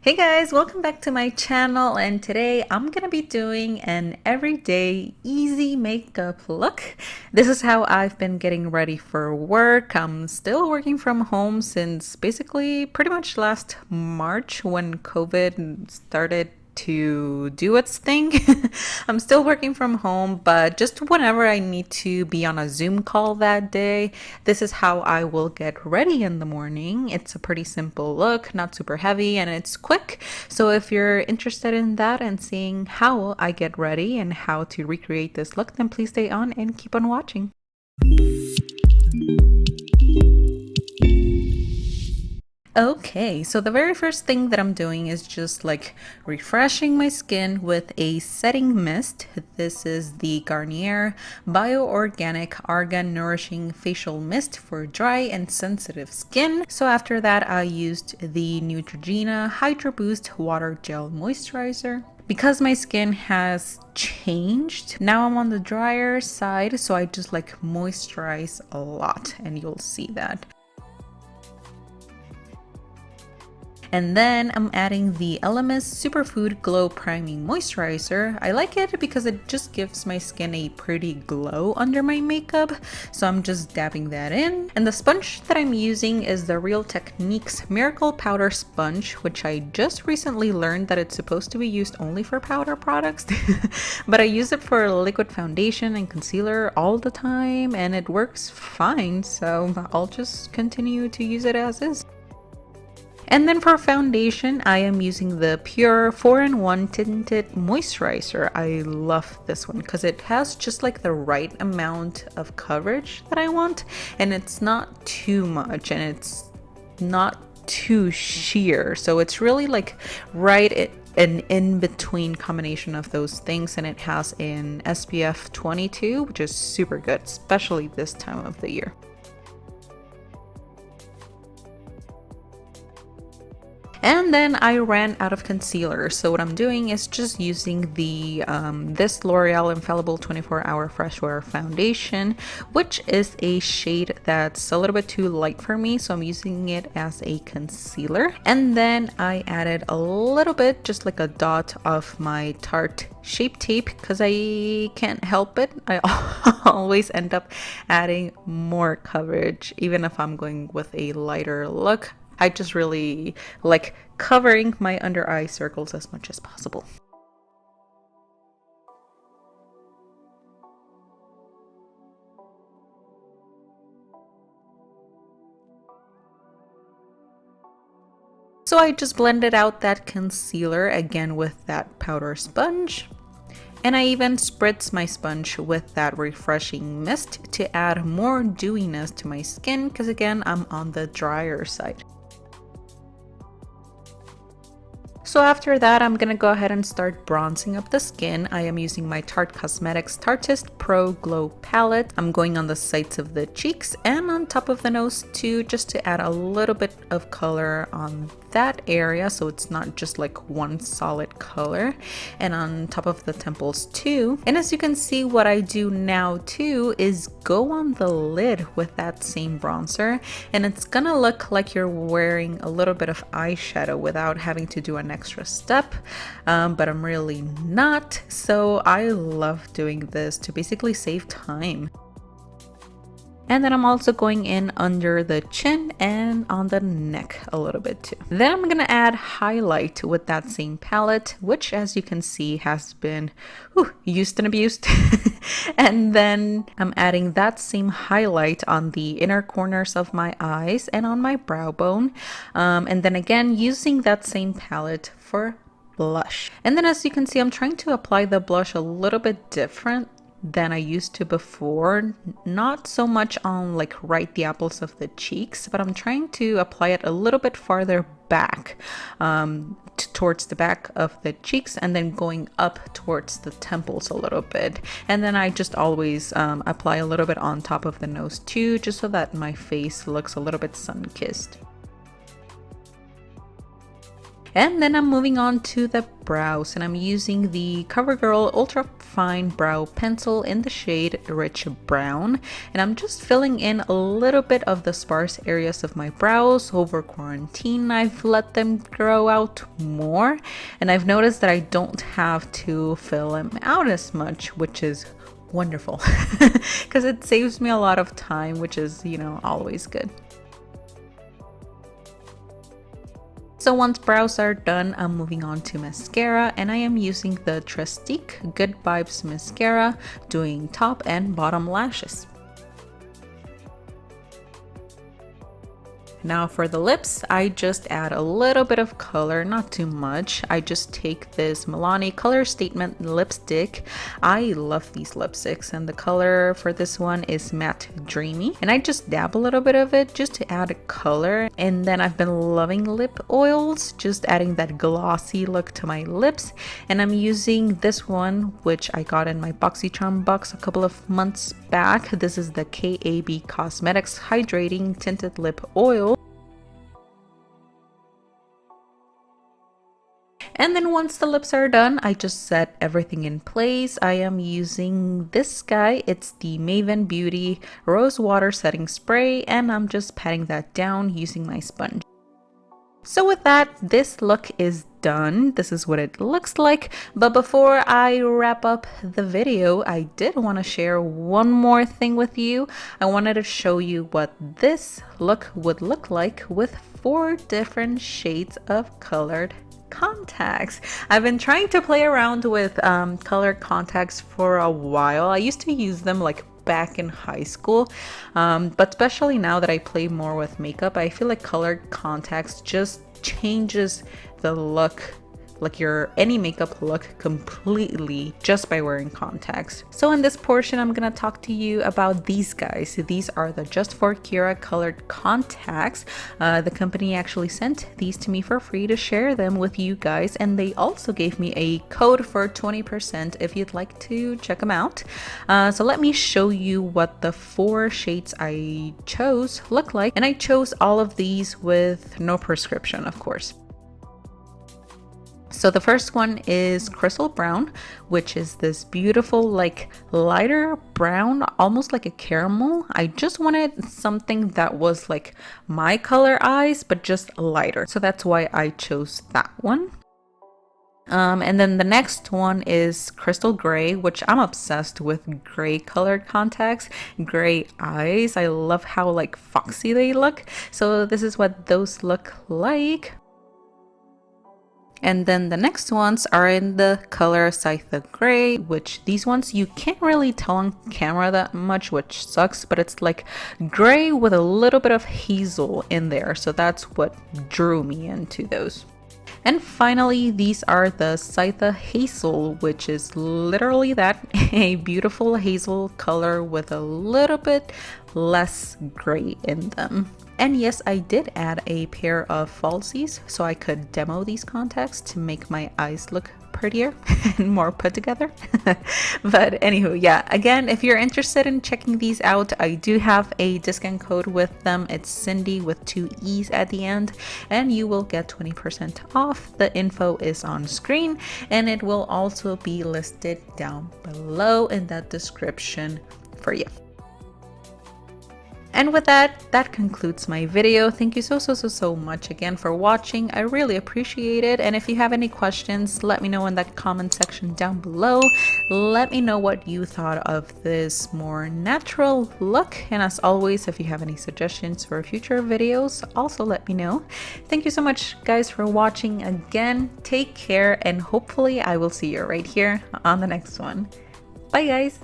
Hey guys, welcome back to my channel, and today I'm gonna be doing an everyday easy makeup look. This is how I've been getting ready for work. I'm still working from home since basically pretty much last March when COVID started to do its thing. I'm still working from home, but just whenever I need to be on a Zoom call that day, this is how I will get ready in the morning. It's a pretty simple look, not super heavy, and it's quick. So if you're interested in that and seeing how I get ready and how to recreate this look, then please stay on and keep on watching. Okay, so the very first thing that I'm doing is just like refreshing my skin with a setting mist. This is the Garnier Bio-Organic Argan Nourishing Facial Mist for dry and sensitive skin. So after that, I used the Neutrogena Hydro Boost Water Gel Moisturizer. Because my skin has changed, now I'm on the drier side, so I just like moisturize a lot, and you'll see that. And then I'm adding the Elemis Superfood Glow Priming Moisturizer. I like it because it just gives my skin a pretty glow under my makeup. So I'm just dabbing that in. And the sponge that I'm using is the Real Techniques Miracle Powder Sponge, which I just recently learned that it's supposed to be used only for powder products. But I use it for liquid foundation and concealer all the time, and it works fine. So I'll just continue to use it as is. And then for foundation, I am using the Pure 4-in-1 Tinted Moisturizer. I love this one because it has just like the right amount of coverage that I want, and it's not too much and it's not too sheer. So it's really like an in-between combination of those things, and it has an SPF 22, which is super good, especially this time of the year. And then I ran out of concealer, so what I'm doing is just using the this L'Oreal Infallible 24-Hour Fresh Wear Foundation, which is a shade that's a little bit too light for me, so I'm using it as a concealer. And then I added a little bit, just like a dot of my Tarte Shape Tape, because I can't help it. I always end up adding more coverage, even if I'm going with a lighter look. I just really like covering my under eye circles as much as possible. So I just blended out that concealer again with that powder sponge. And I even spritz my sponge with that refreshing mist to add more dewiness to my skin, because again, I'm on the drier side. So after that, I'm gonna go ahead and start bronzing up the skin. I am using my Tarte Cosmetics Tarteist Pro Glow Palette. I'm going on the sides of the cheeks and on top of the nose too, just to add a little bit of color on that area, so it's not just like one solid color, and on top of the temples too. And as you can see, what I do now too is go on the lid with that same bronzer, and it's gonna look like you're wearing a little bit of eyeshadow without having to do an extra step, but I'm really not. So I love doing this to basically save time. And then I'm also going in under the chin and on the neck a little bit too. Then I'm gonna add highlight with that same palette, which as you can see has been used and abused. And then I'm adding that same highlight on the inner corners of my eyes and on my brow bone. And then again, using that same palette for blush. And then as you can see, I'm trying to apply the blush a little bit different than I used to before. Not so much on like right the apples of the cheeks, but I'm trying to apply it a little bit farther back, towards the back of the cheeks, and then going up towards the temples a little bit. And then I just always apply a little bit on top of the nose too, just so that my face looks a little bit sun-kissed. And then I'm moving on to the brows, and I'm using the Covergirl Ultra Fine Brow Pencil in the shade Rich Brown. And I'm just filling in a little bit of the sparse areas of my brows. Over quarantine, I've let them grow out more. And I've noticed that I don't have to fill them out as much, which is wonderful because it saves me a lot of time, which is, you know, always good. So once brows are done, I'm moving on to mascara, and I am using the Trestique Good Vibes Mascara, doing top and bottom lashes. Now for the lips, I just add a little bit of color, not too much. I just take this Milani Color Statement lipstick. I love these lipsticks, and the color for this one is Matte Dreamy. And I just dab a little bit of it just to add a color. And then I've been loving lip oils, just adding that glossy look to my lips. And I'm using this one, which I got in my Boxycharm box a couple of months back. This is the KAB Cosmetics Hydrating Tinted Lip Oil. And then once the lips are done, I just set everything in place. I am using this guy. It's the Maven Beauty Rose Water Setting Spray, and I'm just patting that down using my sponge. So with that, this look is done. This is what it looks like. But before I wrap up the video, I did want to share one more thing with you. I wanted to show you what this look would look like with 4 different shades of colored contacts. I've been trying to play around with colored contacts for a while. I used to use them like back in high school, but especially now that I play more with makeup, I feel like colored contacts just changes the look, like your any makeup look, completely just by wearing contacts. So in this portion, I'm gonna talk to you about these guys. These are the Just4Kira colored contacts. The company actually sent these to me for free to share them with you guys, and they also gave me a code for 20% if you'd like to check them out. So let me show you what the 4 shades I chose look like, and I chose all of these with no prescription, of course. So the first one is Crystal Brown, which is this beautiful, like lighter brown, almost like a caramel. I just wanted something that was like my color eyes, but just lighter. So that's why I chose that one. And then the next one is Crystal Gray, which I'm obsessed with gray colored contacts, gray eyes. I love how like foxy they look. So this is what those look like. And then the next ones are in the color Citha Gray, which these ones you can't really tell on camera that much, which sucks, but it's like gray with a little bit of hazel in there. So that's what drew me into those. And finally, these are the Citha Hazel, which is literally that, a beautiful hazel color with a little bit less gray in them. And yes, I did add a pair of falsies so I could demo these contacts to make my eyes look prettier and more put together. But anywho, yeah, again, if you're interested in checking these out, I do have a discount code with them. It's Cindy with 2 E's at the end, and you will get 20% off. The info is on screen, and it will also be listed down below in that description for you. And with that, that concludes my video. Thank you so much again for watching. I really appreciate it. And if you have any questions, let me know in that comment section down below. Let me know what you thought of this more natural look. And as always, if you have any suggestions for future videos, also let me know. Thank you so much, guys, for watching again. Take care, and hopefully I will see you right here on the next one. Bye, guys.